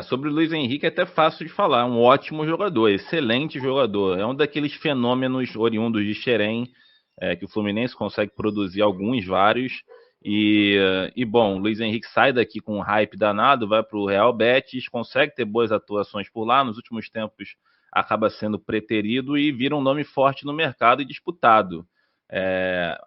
Sobre o Luiz Henrique é até fácil de falar. Um ótimo jogador, excelente jogador. É um daqueles fenômenos oriundos de Xerém, que o Fluminense consegue produzir alguns, vários. Bom, o Luiz Henrique sai daqui com um hype danado, vai para o Real Betis, consegue ter boas atuações por lá. Nos últimos tempos acaba sendo preterido e vira um nome forte no mercado e disputado.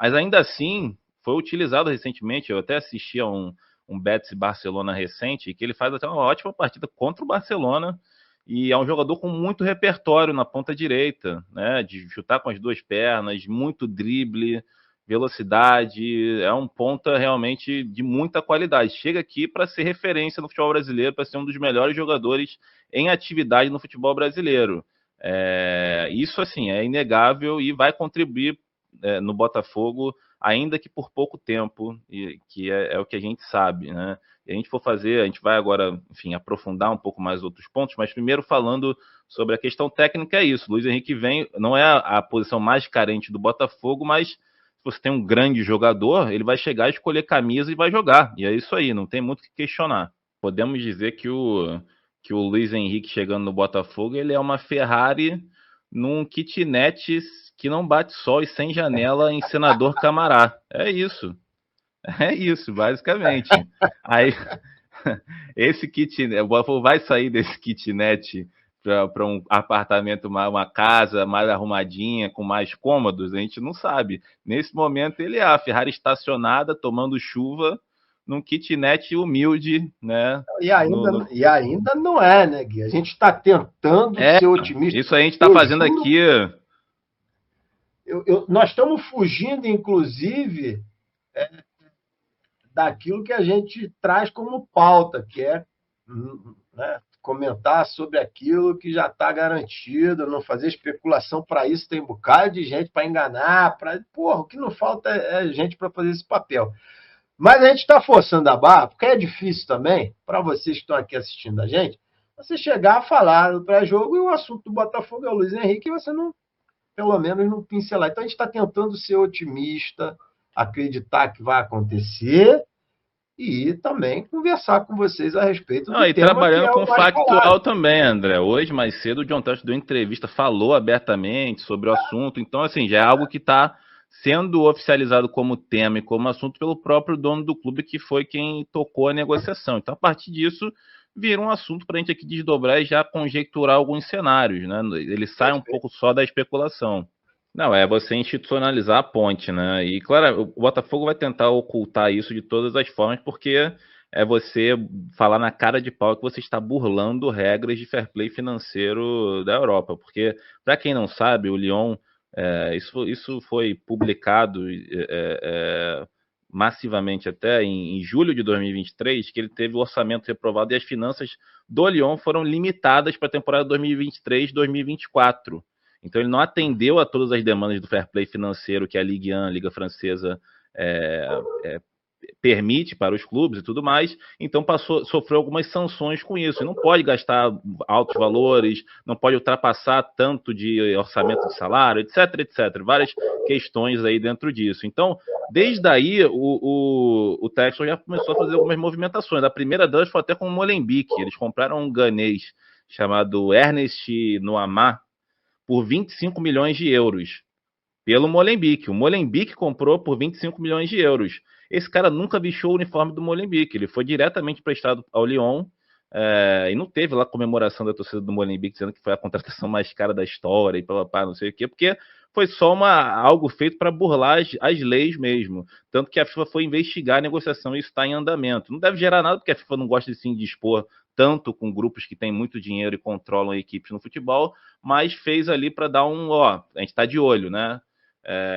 Mas ainda assim, foi utilizado recentemente. Eu até assisti a um Betis Barcelona recente, que ele faz até uma ótima partida contra o Barcelona, e é um jogador com muito repertório na ponta direita, né, de chutar com as duas pernas, muito drible, velocidade, é um ponta realmente de muita qualidade. Chega aqui para ser referência no futebol brasileiro, para ser um dos melhores jogadores em atividade no futebol brasileiro. Isso, assim, é inegável e vai contribuir no Botafogo, ainda que por pouco tempo, e que é o que a gente sabe, né? E a gente for fazer, a gente vai agora, enfim, aprofundar um pouco mais outros pontos, mas primeiro falando sobre a questão técnica, é isso. Luiz Henrique vem, não é a posição mais carente do Botafogo, mas se você tem um grande jogador, ele vai chegar, escolher camisa e vai jogar. E é isso aí, não tem muito o que questionar. Podemos dizer que o Luiz Henrique chegando no Botafogo, ele é uma Ferrari num kitnet que não bate sol e sem janela em Senador Camará. É isso. É isso, basicamente. Aí, esse kitnet, o Botafogo vai sair desse kitnet para um apartamento, uma casa mais arrumadinha, com mais cômodos, a gente não sabe. Nesse momento, ele é a Ferrari estacionada, tomando chuva, num kitnet humilde, né? E ainda não é, né, Gui? A gente está tentando É, ser otimista. isso a gente está Eu fazendo juro, aqui. nós estamos fugindo, inclusive, daquilo que a gente traz como pauta, que é, né, comentar sobre aquilo que já está garantido, não fazer especulação. Para isso tem um bocado de gente para enganar, porra, o que não falta é gente para fazer esse papel. Mas a gente está forçando a barra, porque é difícil também, para vocês que estão aqui assistindo a gente, você chegar a falar do pré-jogo e o assunto do Botafogo é o Luiz Henrique e você não, pelo menos, não pincelar. Então a gente está tentando ser otimista, acreditar que vai acontecer e também conversar com vocês a respeito Não, do e tema que trabalhando é com o mais falado. factual também, André. Hoje, mais cedo, o John Tesh deu entrevista, falou abertamente sobre o assunto. Então, assim, já é algo que está sendo oficializado como tema e como assunto pelo próprio dono do clube, que foi quem tocou a negociação. Então, a partir disso, vira um assunto para a gente aqui desdobrar e já conjecturar alguns cenários, né? Ele sai um Perfeito. pouco só da especulação. Não, é você institucionalizar a ponte, né? E, claro, o Botafogo vai tentar ocultar isso de todas as formas, porque é você falar na cara de pau que você está burlando regras de fair play financeiro da Europa. Porque, para quem não sabe, o Lyon, isso foi publicado massivamente até em julho de 2023, que ele teve o orçamento reprovado e as finanças do Lyon foram limitadas para a temporada 2023-2024. Então ele não atendeu a todas as demandas do fair play financeiro que a Ligue 1, a Liga Francesa, é, é, permite para os clubes e tudo mais, então sofreu algumas sanções com isso. E não pode gastar altos valores, não pode ultrapassar tanto de orçamento de salário, etc, etc. Várias questões aí dentro disso. Então, desde aí, o Texas já começou a fazer algumas movimentações. A primeira delas foi até com o Molenbeek. Eles compraram um ganês chamado Ernest Noamá por 25 milhões de euros pelo Molenbeek. O Molenbeek comprou por 25 milhões de euros. Esse cara nunca vestiu o uniforme do Molenbeek. Ele foi diretamente prestado ao Lyon e não teve lá comemoração da torcida do Molenbeek dizendo que foi a contratação mais cara da história e papapá, não sei o quê, porque foi só algo feito para burlar as leis mesmo. Tanto que a FIFA foi investigar a negociação e isso está em andamento. Não deve gerar nada, porque a FIFA não gosta de se indispor tanto com grupos que têm muito dinheiro e controlam equipes no futebol, mas fez ali para dar a gente está de olho, né?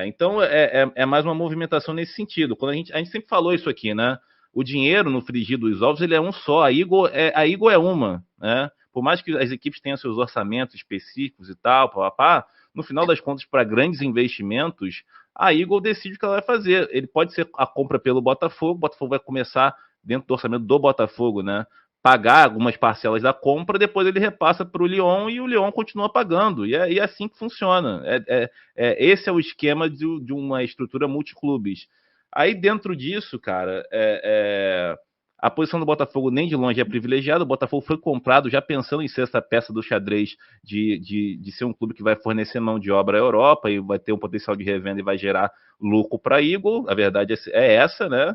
Então é mais uma movimentação nesse sentido. Quando a gente sempre falou isso aqui, né? O dinheiro no frigir dos ovos ele é um só, a Igor é uma, né? Por mais que as equipes tenham seus orçamentos específicos e tal, papá, no final das contas, para grandes investimentos, a Eagle decide o que ela vai fazer. Ele pode ser a compra pelo Botafogo, o Botafogo vai começar dentro do orçamento do Botafogo, né? Pagar algumas parcelas da compra, depois ele repassa para o Lyon e o Lyon continua pagando. E é assim que funciona. Esse é o esquema de uma estrutura multiclubes. Aí dentro disso, cara, A posição do Botafogo nem de longe é privilegiada. O Botafogo foi comprado já pensando em ser essa peça do xadrez de ser um clube que vai fornecer mão de obra à Europa e vai ter um potencial de revenda e vai gerar lucro para a Eagle. A verdade é essa, né?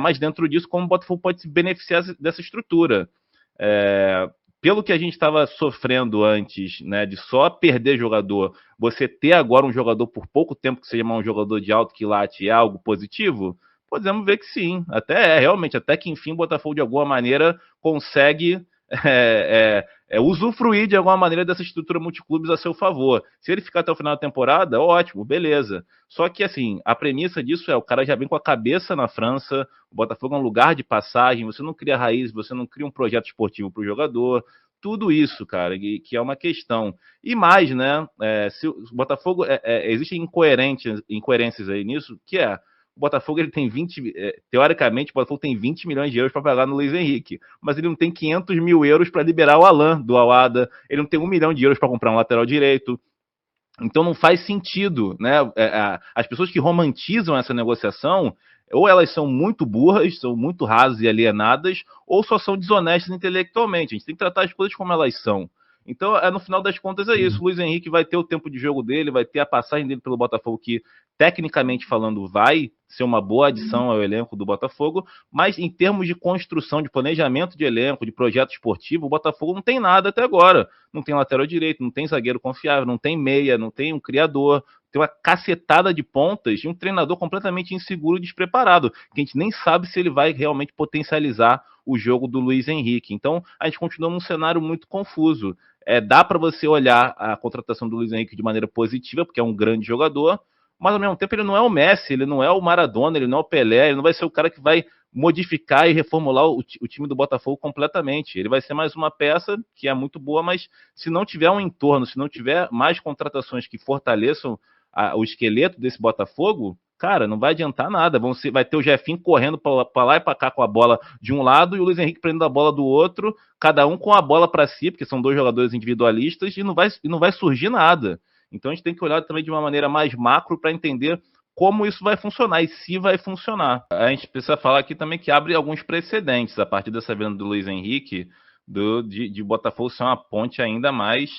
Mas dentro disso, como o Botafogo pode se beneficiar dessa estrutura? Pelo que a gente estava sofrendo antes, né, de só perder jogador, você ter agora um jogador por pouco tempo que seja um jogador de alto quilate é algo positivo? Podemos ver que sim, realmente, até que enfim o Botafogo de alguma maneira consegue usufruir de alguma maneira dessa estrutura multiclubes a seu favor. Se ele ficar até o final da temporada, ótimo, beleza. Só que assim, a premissa disso o cara já vem com a cabeça na França, o Botafogo é um lugar de passagem, você não cria raiz, você não cria um projeto esportivo para o jogador, tudo isso, cara, que é uma questão. E mais, né, se o Botafogo, existem incoerências aí nisso, que o Botafogo ele tem teoricamente, o Botafogo tem 20 milhões de euros para pagar no Luiz Henrique, mas ele não tem 500 mil euros para liberar o Alan do Al-Ahda, ele não tem 1 milhão de euros para comprar um lateral direito. Então não faz sentido, né? As pessoas que romantizam essa negociação, ou elas são muito burras, são muito rasas e alienadas, ou só são desonestas intelectualmente. A gente tem que tratar as coisas como elas são. Então, no final das contas, é isso. O Luiz Henrique vai ter o tempo de jogo dele, vai ter a passagem dele pelo Botafogo, que, tecnicamente falando, vai ser uma boa adição ao elenco do Botafogo, mas em termos de construção, de planejamento de elenco, de projeto esportivo, o Botafogo não tem nada até agora. Não tem lateral direito, não tem zagueiro confiável, não tem meia, não tem um criador, tem uma cacetada de pontas e um treinador completamente inseguro e despreparado, que a gente nem sabe se ele vai realmente potencializar o jogo do Luiz Henrique. Então, a gente continua num cenário muito confuso. Dá para você olhar a contratação do Luiz Henrique de maneira positiva, porque é um grande jogador, mas ao mesmo tempo ele não é o Messi, ele não é o Maradona, ele não é o Pelé, ele não vai ser o cara que vai modificar e reformular o time do Botafogo completamente. Ele vai ser mais uma peça que é muito boa, mas se não tiver um entorno, se não tiver mais contratações que fortaleçam o esqueleto desse Botafogo, cara, não vai adiantar nada. Vai ter o Jefinho correndo para lá e para cá com a bola de um lado e o Luiz Henrique prendendo a bola do outro, cada um com a bola para si, porque são dois jogadores individualistas, e não vai surgir nada. Então a gente tem que olhar também de uma maneira mais macro para entender como isso vai funcionar e se vai funcionar. A gente precisa falar aqui também que abre alguns precedentes a partir dessa venda do Luiz Henrique, de Botafogo ser uma ponte ainda mais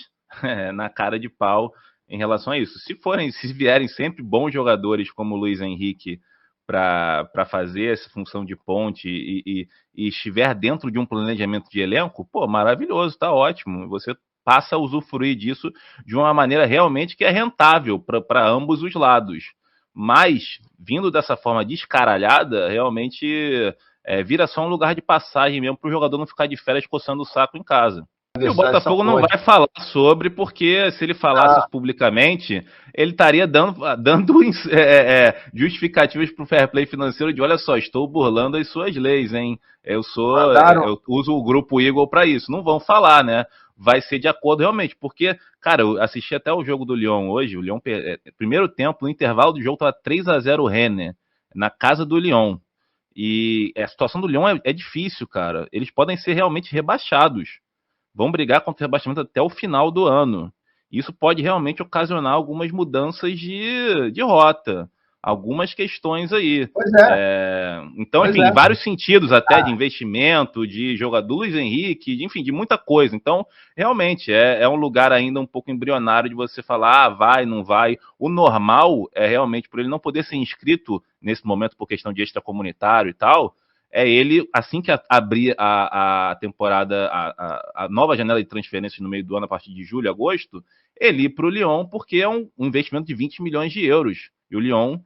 na cara de pau em relação a isso. Se vierem sempre bons jogadores como o Luiz Henrique para fazer essa função de ponte e estiver dentro de um planejamento de elenco, pô, maravilhoso, tá ótimo. Você passa a usufruir disso de uma maneira realmente que é rentável para ambos os lados. Mas, vindo dessa forma descaralhada, realmente vira só um lugar de passagem mesmo para o jogador não ficar de férias coçando o saco em casa. E o Botafogo não vai falar sobre, porque se ele falasse isso publicamente, ele estaria dando justificativas para o fair play financeiro de, olha só, estou burlando as suas leis, hein? Eu uso o grupo Eagle para isso. Não vão falar, né? Vai ser de acordo realmente, porque, cara, eu assisti até o jogo do Lyon hoje, o Lyon, primeiro tempo, no intervalo do jogo, estava 3-0 o Rennes, na casa do Lyon. E a situação do Lyon é difícil, cara. Eles podem ser realmente rebaixados. Vão brigar contra o rebaixamento até o final do ano. Isso pode realmente ocasionar algumas mudanças de rota, algumas questões aí. Pois então, enfim, em vários sentidos até, de investimento, de jogador Luiz Henrique, enfim, de muita coisa. Então, realmente, é um lugar ainda um pouco embrionário de você falar, vai, não vai. O normal é realmente, por ele não poder ser inscrito nesse momento por questão de extracomunitário e tal, ele, assim que abrir a temporada, a nova janela de transferências no meio do ano, a partir de julho, agosto, ele ir para o Lyon, porque é um investimento de 20 milhões de euros. E o Lyon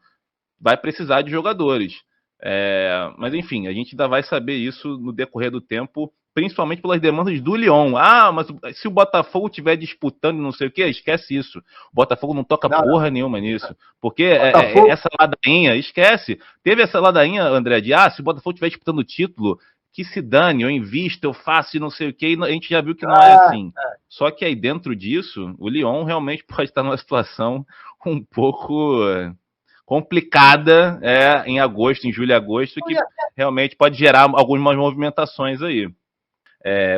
vai precisar de jogadores. Mas, enfim, a gente ainda vai saber isso no decorrer do tempo, principalmente pelas demandas do Lyon. Mas se o Botafogo estiver disputando não sei o que, esquece isso. O Botafogo não toca porra nenhuma nisso. Porque essa ladainha, esquece. Teve essa ladainha, André, de se o Botafogo estiver disputando o título, que se dane, eu invisto, eu faço e não sei o que, e a gente já viu que não é assim. Só que aí dentro disso, o Lyon realmente pode estar numa situação um pouco complicada em agosto, em julho e agosto, que realmente pode gerar algumas movimentações aí.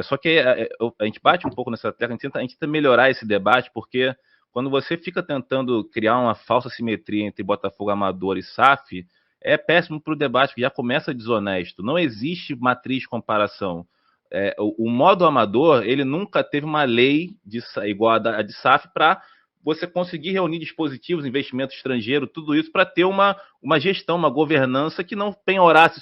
Só que a gente bate um pouco nessa tecla, a gente tenta melhorar esse debate, porque quando você fica tentando criar uma falsa simetria entre Botafogo Amador e SAF, é péssimo para o debate, que já começa desonesto. Não existe matriz de comparação. O modo amador, ele nunca teve uma lei igual a de SAF para você conseguir reunir dispositivos, investimento estrangeiro, tudo isso para ter uma gestão, uma governança que não penhorasse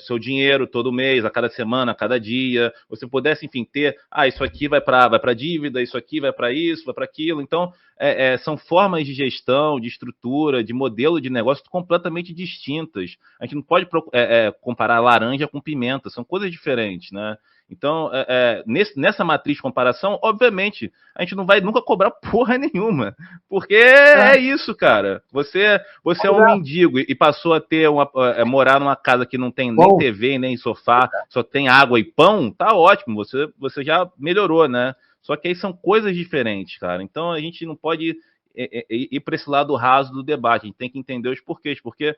seu dinheiro todo mês, a cada semana, a cada dia. Você pudesse, enfim, ter, isso aqui vai para dívida, isso aqui vai para isso, vai para aquilo. Então, são formas de gestão, de estrutura, de modelo de negócio completamente distintas. A gente não pode comparar laranja com pimenta, são coisas diferentes, né? Então, nessa matriz de comparação, obviamente, a gente não vai nunca cobrar porra nenhuma, porque é isso, cara. Você é um mendigo e passou a ter morar numa casa que não tem nem TV, nem sofá, só tem água e pão, tá ótimo, você já melhorou, né? Só que aí são coisas diferentes, cara. Então, a gente não pode ir para esse lado raso do debate, a gente tem que entender os porquês, porque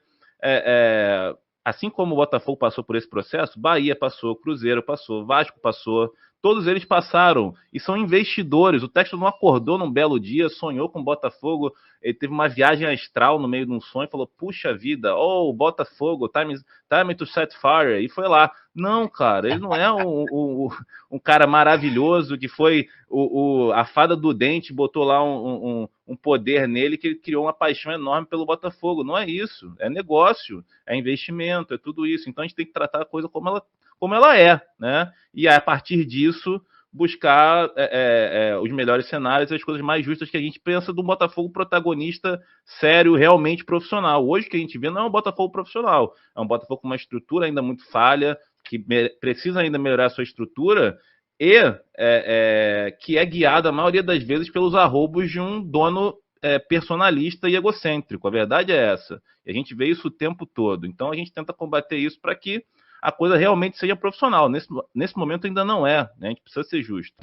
assim como o Botafogo passou por esse processo, Bahia passou, Cruzeiro passou, Vasco passou, todos eles passaram e são investidores. O Textor não acordou num belo dia, sonhou com o Botafogo, ele teve uma viagem astral no meio de um sonho, falou, puxa vida, Botafogo, time to set fire, e foi lá. Não, cara, ele não é um cara maravilhoso que foi a fada do dente, botou lá um poder nele que ele criou uma paixão enorme pelo Botafogo. Não é isso, é negócio, é investimento, é tudo isso. Então a gente tem que tratar a coisa como ela é, né? E a partir disso buscar os melhores cenários, as coisas mais justas que a gente pensa do Botafogo protagonista sério, realmente profissional. Hoje o que a gente vê não é um Botafogo profissional, é um Botafogo com uma estrutura ainda muito falha, que precisa ainda melhorar a sua estrutura e que é guiada a maioria das vezes pelos arroubos de um dono personalista e egocêntrico. A verdade é essa. E a gente vê isso o tempo todo. Então a gente tenta combater isso para que a coisa realmente seja profissional. Nesse momento ainda não é, né? A gente precisa ser justo.